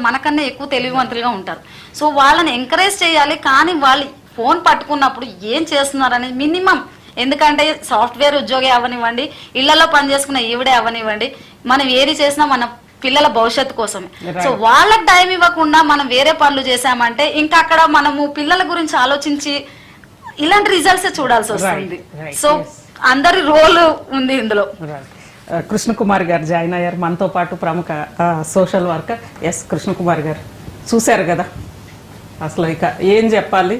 మనకన్నా ఎక్కువ తెలివివంతులుగా ఉంటారు. సో వాళ్ళని ఎంకరేజ్ చేయాలి. కానీ వాళ్ళు ఫోన్ పట్టుకున్నప్పుడు ఏం చేస్తున్నారు అనేది మినిమం, ఎందుకంటే సాఫ్ట్వేర్ ఉద్యోగి అవనివ్వండి, ఇళ్లలో పనిచేసుకున్న ఈవిడే అవనివ్వండి, మనం ఏది చేసినా మన పిల్లల భవిష్యత్తు కోసమే. సో వాళ్ళకి టైం ఇవ్వకుండా మనం వేరే పనులు చేసామంటే ఇంకా అక్కడ మనము పిల్లల గురించి ఆలోచించి ఇలాంటి రిజల్ట్స్ చూడాల్సి వస్తుంది. సో అందరి రోల్ ఉంది ఇందులో. కృష్ణకుమార్ గారు జాయిన్ అయ్యారు మనతో పాటు, ప్రముఖ సోషల్ వర్కర్. ఎస్ కృష్ణకుమార్ గారు, చూశారు కదా అసలు ఇక ఏం చెప్పాలి,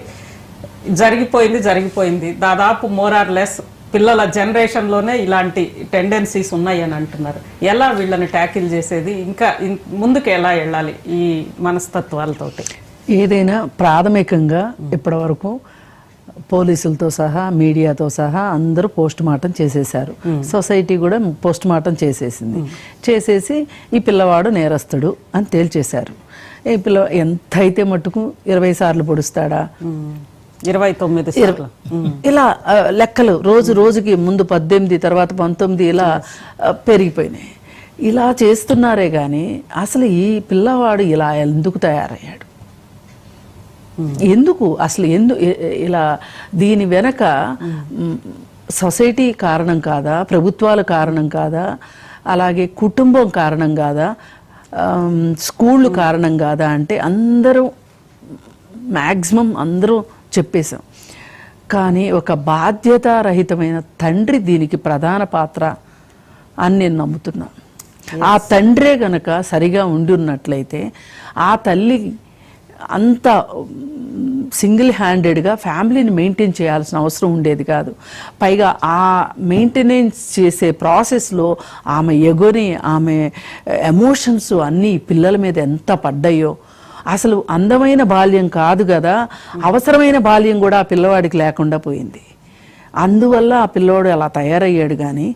జరిగిపోయింది దాదాపు మోర్ ఆర్ లెస్ పిల్లల జనరేషన్లోనే ఇలాంటి టెండెన్సీస్ ఉన్నాయి అని అంటున్నారు. ఎలా వీళ్ళని ట్యాకిల్ చేసేది, ఇంకా ముందుకు ఎలా వెళ్ళాలి ఈ మనస్తత్వాలతోటి? ఏదైనా ప్రాథమికంగా ఇప్పటి వరకు పోలీసులతో సహా మీడియాతో సహా అందరూ పోస్ట్ మార్టం చేసేసారు. సొసైటీ కూడా పోస్ట్ మార్టం చేసేసి ఈ పిల్లవాడు నేరస్తుడు అని తేల్చేశారు. ఈ పిల్ల ఎంత అయితే మట్టుకు 20 సార్లు పొడుస్తాడా, 29 సార్లు ఇలా లెక్కలు రోజుకి ముందు 18 తర్వాత 19 ఇలా పెరిగిపోయినాయి. ఇలా చేస్తున్నారే కానీ అసలు ఈ పిల్లవాడు ఇలా ఎందుకు తయారయ్యాడు, ఎందుకు అసలు ఇలా దీని వెనక సొసైటీ కారణం కాదా, ప్రభుత్వాల కారణం కాదా, అలాగే కుటుంబం కారణం కాదా, స్కూళ్ళు కారణం కాదా అంటే అందరూ మ్యాక్సిమం అందరూ చెప్పేశాం. కానీ ఒక బాధ్యతారహితమైన తండ్రి దీనికి ప్రధాన పాత్ర అని నేను నమ్ముతున్నా. ఆ తండ్రే గనక సరిగా ఉండి ఉన్నట్లయితే ఆ తల్లి అంత సింగిల్ హ్యాండెడ్గా ఫ్యామిలీని మెయింటైన్ చేయాల్సిన అవసరం ఉండేది కాదు. పైగా ఆ మెయింటెనెన్స్ చేసే ప్రాసెస్లో ఆమె ఎగోని ఆమె ఎమోషన్స్ అన్నీ పిల్లల మీద ఎంత పడ్డాయో. అసలు అందమైన బాల్యం కాదు కదా, అవసరమైన బాల్యం కూడా ఆ పిల్లవాడికి లేకుండా పోయింది. అందువల్ల ఆ పిల్లవాడు అలా తయారయ్యాడు. కానీ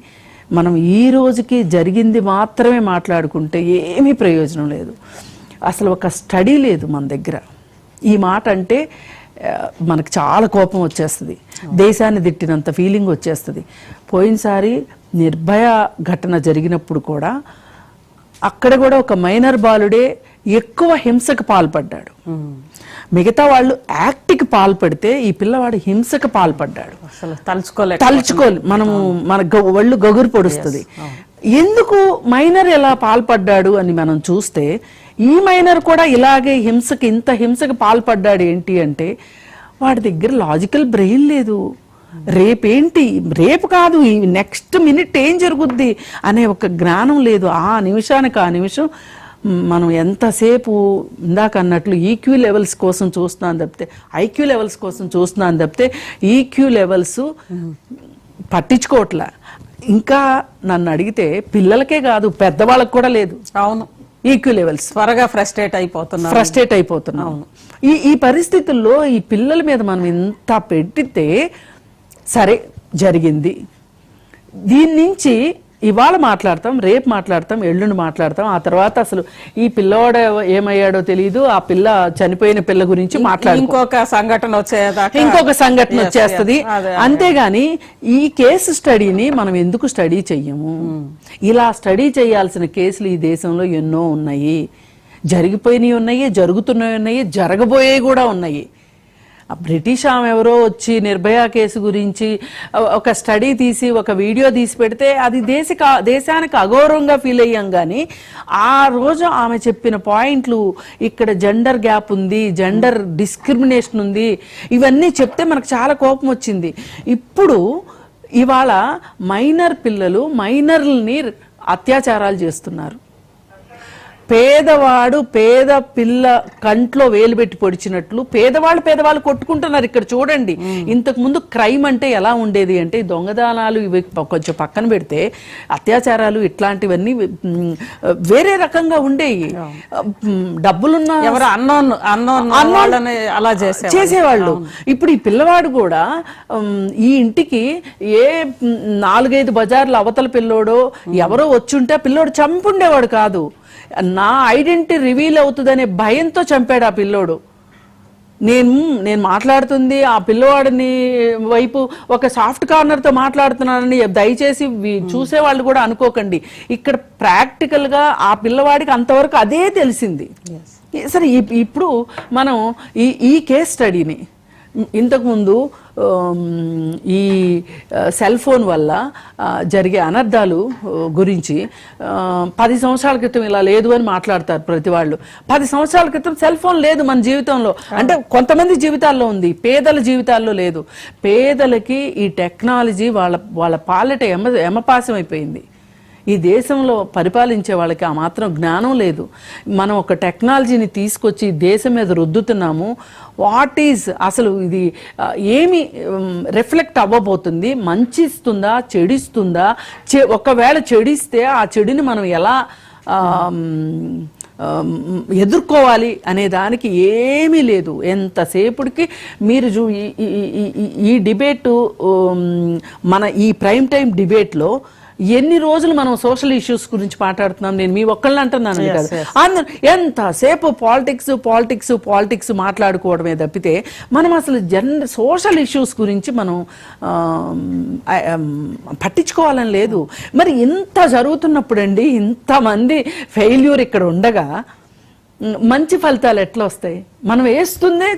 మనం ఈ రోజుకి జరిగింది మాత్రమే మాట్లాడుకుంటే ఏమీ ప్రయోజనం లేదు. అసలు ఒక స్టడీ లేదు మన దగ్గర. ఈ మాట అంటే మనకు చాలా కోపం వచ్చేస్తుంది, దేశాన్ని తిట్టినంత ఫీలింగ్ వచ్చేస్తుంది. పోయినసారి నిర్భయ ఘటన జరిగినప్పుడు కూడా అక్కడ కూడా ఒక మైనర్ బాలుడే ఎక్కువ హింసకు పాల్పడ్డాడు. మిగతా వాళ్ళు యాక్ట్కి పాల్పడితే ఈ పిల్లవాడు హింసకు పాల్పడ్డాడు. తలుచుకోలే మనము మన ఒళ్ళు గగురు పొడుస్తుంది. ఎందుకు మైనర్ ఎలా పాల్పడ్డాడు అని మనం చూస్తే ఈ మైనర్ కూడా ఇలాగే ఇంత హింసకు పాల్పడ్డాడు. ఏంటి అంటే వాడి దగ్గర లాజికల్ బ్రెయిన్ లేదు. రేపేంటి, రేపు కాదు ఈ నెక్స్ట్ మినిట్ ఏం జరుగుద్ది అనే ఒక జ్ఞానం లేదు. ఆ నిమిషం మనం ఎంతసేపు ఇందాక అన్నట్లు ఈక్యూ లెవెల్స్ కోసం చూస్తున్నాను తప్పితే ఐక్యూ లెవెల్స్ కోసం చూస్తున్నాను తప్పితే ఈక్యూ లెవెల్స్ పట్టించుకోవట్లే. ఇంకా నన్ను అడిగితే పిల్లలకే కాదు పెద్దవాళ్ళకి కూడా లేదు. అవును, ఈక్యూ లెవెల్స్ త్వరగా ఫ్రస్ట్రేట్ అయిపోతున్నాం. ఈ పరిస్థితుల్లో ఈ పిల్లల మీద మనం ఇంత పెట్టితే సరే జరిగింది, దీని నుంచి ఇవాళ మాట్లాడతాం, రేపు మాట్లాడతాం, ఎల్లుండి మాట్లాడతాం. ఆ తర్వాత అసలు ఈ పిల్లవాడు ఏమయ్యాడో తెలియదు, ఆ పిల్ల చనిపోయిన పిల్ల గురించి మాట్లాడుతాం, ఇంకొక సంఘటన వచ్చేస్తుంది. అంతేగాని ఈ కేసు స్టడీని మనం ఎందుకు స్టడీ చెయ్యము? ఇలా స్టడీ చేయాల్సిన కేసులు ఈ దేశంలో ఎన్నో ఉన్నాయి. జరిగిపోయినవి ఉన్నాయి, జరుగుతున్నవి ఉన్నాయి, జరగబోయే కూడా ఉన్నాయి. బ్రిటిష్ ఆమె ఎవరో వచ్చి నిర్భయ కేసు గురించి ఒక స్టడీ తీసి ఒక వీడియో తీసి పెడితే అది దేశానికి అగౌరవంగా ఫీల్ అయ్యాం. కానీ ఆ రోజు ఆమె చెప్పిన పాయింట్లు, ఇక్కడ జెండర్ గ్యాప్ ఉంది, జెండర్ డిస్క్రిమినేషన్ ఉంది, ఇవన్నీ చెప్తే మనకు చాలా కోపం వచ్చింది. ఇప్పుడు ఇవాళ మైనర్ పిల్లలు మైనర్లని అత్యాచారాలు చేస్తున్నారు. పేదవాడు పేద పిల్ల కంట్లో వేలు పెట్టి పొడిచినట్లు పేదవాళ్ళు కొట్టుకుంటున్నారు. ఇక్కడ చూడండి, ఇంతకు ముందు క్రైమ్ అంటే ఎలా ఉండేది అంటే దొంగదానాలు ఇవి కొంచెం పక్కన పెడితే అత్యాచారాలు ఇట్లాంటివన్నీ వేరే రకంగా ఉండేవి. డబ్బులున్న ఎవరు అలా చేసేవాళ్ళు. ఇప్పుడు ఈ పిల్లవాడు కూడా ఈ ఇంటికి ఏ 4-5 బజార్ల అవతల పిల్లోడో ఎవరో వచ్చుంటే ఆ పిల్లోడు చంపుండేవాడు కాదు. నా ఐడెంటిటీ రివీల్ అవుతుందనే భయంతో చంపాడు ఆ పిల్లోడు. నేను మాట్లాడుతుంది ఆ పిల్లవాడిని వైపు ఒక సాఫ్ట్ కార్నర్తో మాట్లాడుతున్నానని దయచేసి చూసేవాళ్ళు కూడా అనుకోకండి. ఇక్కడ ప్రాక్టికల్గా ఆ పిల్లవాడికి అంతవరకు అదే తెలిసింది. సరే ఇప్పుడు మనం ఈ కేస్ స్టడీని ఇంతకుముందు ఈ సెల్ ఫోన్ వల్ల జరిగే అనర్థాలు గురించి 10 సంవత్సరాల క్రితం ఇలా లేదు అని మాట్లాడతారు ప్రతి వాళ్ళు. 10 సంవత్సరాల క్రితం సెల్ ఫోన్ లేదు మన జీవితంలో, అంటే కొంతమంది జీవితాల్లో ఉంది, పేదల జీవితాల్లో లేదు. పేదలకి ఈ టెక్నాలజీ వాళ్ళ పాలెట ఎమపాసం అయిపోయింది. ఈ దేశంలో పరిపాలించే వాళ్ళకి ఆ మాత్రం జ్ఞానం లేదు. మనం ఒక టెక్నాలజీని తీసుకొచ్చి దేశం మీద రుద్దుతున్నాము. వాట్ ఈజ్ అసలు ఇది ఏమి రిఫ్లెక్ట్ అవ్వబోతుంది? మంచిస్తుందా, చెడిస్తుందా? ఒకవేళ చెడిస్తే ఆ చెడుని మనం ఎలా ఎదుర్కోవాలి అనే దానికి ఏమీ లేదు. ఎంతసేపటికి మీరు ఈ డిబేటు మన ఈ ప్రైమ్ టైం డిబేట్లో ఎన్ని రోజులు మనం సోషల్ ఇష్యూస్ గురించి మాట్లాడుతున్నాం. నేను మీ ఒక్కళ్ళని అంటున్నాను కదా, అందరూ ఎంతసేపు పాలిటిక్స్ మాట్లాడుకోవడమే తప్పితే మనం అసలు సోషల్ ఇష్యూస్ గురించి మనం పట్టించుకోవాలని లేదు. మరి ఇంత జరుగుతున్నప్పుడు అండి, ఇంతమంది ఫెయిల్యూర్ ఇక్కడ ఉండగా మంచి ఫలితాలు ఎట్లా వస్తాయి? మనం వేస్తుందే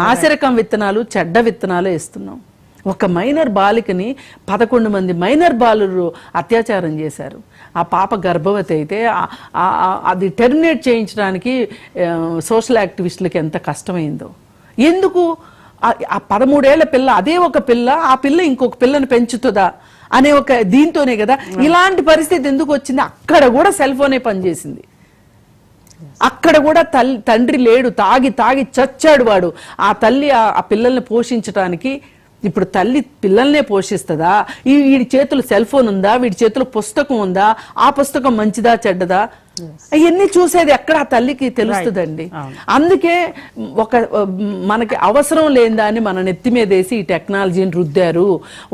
నాసిరకం విత్తనాలు, చెడ్డ విత్తనాలు వేస్తున్నాం. ఒక మైనర్ బాలికని 11 మంది మైనర్ బాలురు అత్యాచారం చేశారు. ఆ పాప గర్భవతి అయితే అది టెర్మినేట్ చేయించడానికి సోషల్ యాక్టివిస్టులకి ఎంత కష్టమైందో. ఎందుకు? ఆ 13 ఏళ్ల పిల్ల, అదే ఒక పిల్ల, ఆ పిల్ల ఇంకొక పిల్లని పెంచుతుందా అనే ఒక దీంతోనే కదా ఇలాంటి పరిస్థితి ఎందుకు వచ్చింది? అక్కడ కూడా సెల్ ఫోనే పనిచేసింది. అక్కడ కూడా తండ్రి లేడు, తాగి చచ్చాడు వాడు. ఆ తల్లి ఆ పిల్లల్ని పోషించడానికి ఇప్పుడు తల్లి పిల్లల్నే పోషిస్తుందా? వీడి చేతులు సెల్ ఫోన్ ఉందా? వీడి చేతులు పుస్తకం ఉందా? ఆ పుస్తకం మంచిదా చెడ్డదా? అవన్నీ చూసేది ఎక్కడ ఆ తల్లికి తెలుస్తుందండి. అందుకే మనకి అవసరం లేని దాన్ని మన నెత్తి మీదేసి ఈ టెక్నాలజీని రుద్దారు.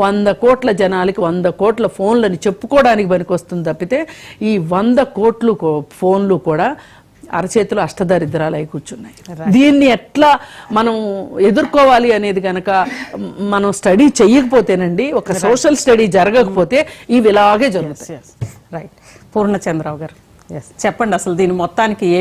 100 కోట్ల జనాలకి 100 కోట్ల ఫోన్లని చెప్పుకోవడానికి పనికొస్తుంది తప్పితే ఈ 100 కోట్లు ఫోన్లు కూడా అరచేతులు అష్టదరిద్రాలు అయి కూర్చున్నాయి. దీన్ని ఎట్లా మనం ఎదుర్కోవాలి అనేది కనుక మనం స్టడీ చెయ్యకపోతేనండి, ఒక సోషల్ స్టడీ జరగకపోతే ఇవి ఇలాగే జరుగుతాయి. రైట్. పూర్ణచంద్రరావు గారు చెప్పండి, అసలు దీని మొత్తానికి